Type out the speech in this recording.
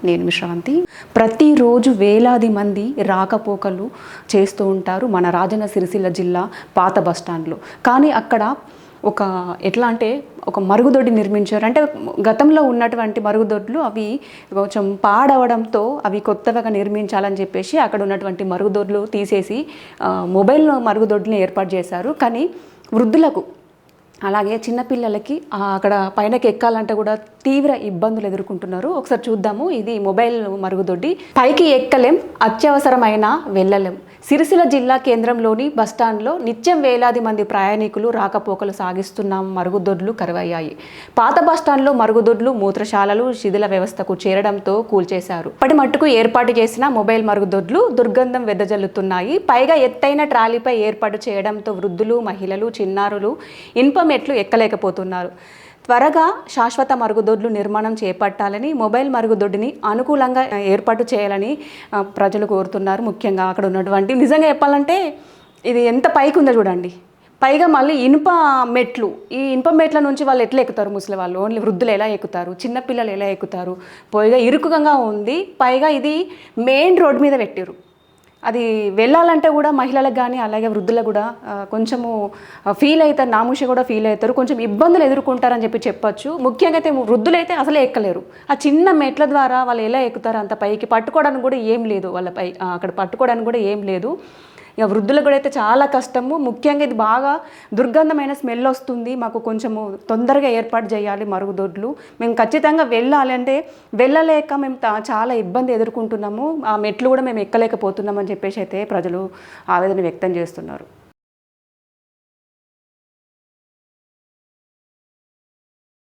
నేను శ్రవంతి. ప్రతిరోజు వేలాది మంది రాకపోకలు చేస్తూ ఉంటారు మన రాజన్న సిరిసిల్ల జిల్లా పాత బస్టాండ్లో. కానీ అక్కడ ఎట్లా అంటే ఒక మరుగుదొడ్డి నిర్మించారు. అంటే గతంలో ఉన్నటువంటి మరుగుదొడ్లు అవి కొంచెం పాడవడంతో అవి కొత్తగా నిర్మించాలని చెప్పేసి అక్కడ ఉన్నటువంటి మరుగుదొడ్లు తీసేసి మొబైల్ మరుగుదొడ్లను ఏర్పాటు చేశారు. కానీ వృద్ధులకు అలాగే చిన్నపిల్లలకి అక్కడ పైనకి ఎక్కాలంటే కూడా తీవ్ర ఇబ్బందులు ఎదుర్కొంటున్నారు. ఒకసారి చూద్దాము. ఇది మొబైల్ మరుగుదొడ్డి. పైకి ఎక్కలేం, అత్యవసరమైన వెళ్ళలేం. సిరిసిల్ల జిల్లా కేంద్రంలోని బస్టాండ్లో నిత్యం వేలాది మంది ప్రయాణికులు రాకపోకలు సాగిస్తున్న మరుగుదొడ్లు కరువయ్యాయి. పాత బస్టాండ్లో మరుగుదొడ్లు, మూత్రశాలలు శిథిల వ్యవస్థకు చేరడంతో కూల్చేశారు. ఇప్పటి మట్టుకు ఏర్పాటు చేసిన మొబైల్ మరుగుదొడ్లు దుర్గంధం వెదజల్లుతున్నాయి. పైగా ఎత్తైన ట్రాలీపై ఏర్పాటు చేయడంతో వృద్ధులు, మహిళలు, చిన్నారులు ఇనుప మెట్లు ఎక్కలేకపోతున్నారు. త్వరగా శాశ్వత మరుగుదొడ్లు నిర్మాణం చేపట్టాలని, మొబైల్ మరుగుదొడ్డిని అనుకూలంగా ఏర్పాటు చేయాలని ప్రజలు కోరుతున్నారు. ముఖ్యంగా అక్కడ ఉన్నటువంటి, నిజంగా చెప్పాలంటే ఇది ఎంత పైకి ఉందో చూడండి. పైగా మళ్ళీ ఇనుప మెట్లు, ఈ ఇనుప మెట్ల నుంచి వాళ్ళు ఎట్లా ఎక్కుతారు? ముసలి వాళ్ళు, ఓన్లీ వృద్ధులు ఎలా ఎక్కుతారు? చిన్నపిల్లలు ఎలా ఎక్కుతారు? పైగా ఇరుకుగా ఉంది. పైగా ఇది మెయిన్ రోడ్ మీద పెట్టారు. అది వెళ్ళాలంటే కూడా మహిళలకు కానీ అలాగే వృద్ధులకు కూడా కొంచెము ఫీల్ అవుతారు, నామూష కూడా ఫీల్ అవుతారు, కొంచెం ఇబ్బందులు ఎదుర్కొంటారని చెప్పొచ్చు. ముఖ్యంగా అయితే వృద్ధులు అయితే అసలే ఎక్కలేరు. ఆ చిన్న మెట్ల ద్వారా వాళ్ళు ఎలా ఎక్కుతారు? అంత పైకి పట్టుకోవడానికి కూడా ఏం లేదు, వాళ్ళపై అక్కడ పట్టుకోవడానికి కూడా ఏం లేదు. ఇక వృద్ధులకు కూడా అయితే చాలా కష్టము. ముఖ్యంగా ఇది బాగా దుర్గంధమైన స్మెల్ వస్తుంది. మాకు కొంచెము తొందరగా ఏర్పాటు చేయాలి మరుగుదొడ్లు. మేము ఖచ్చితంగా వెళ్ళాలి, అంటే వెళ్ళలేక మేము చాలా ఇబ్బంది ఎదుర్కొంటున్నాము. ఆ మెట్లు కూడా మేము ఎక్కలేకపోతున్నామని చెప్పేసి అయితే ప్రజలు ఆవేదన వ్యక్తం చేస్తున్నారు.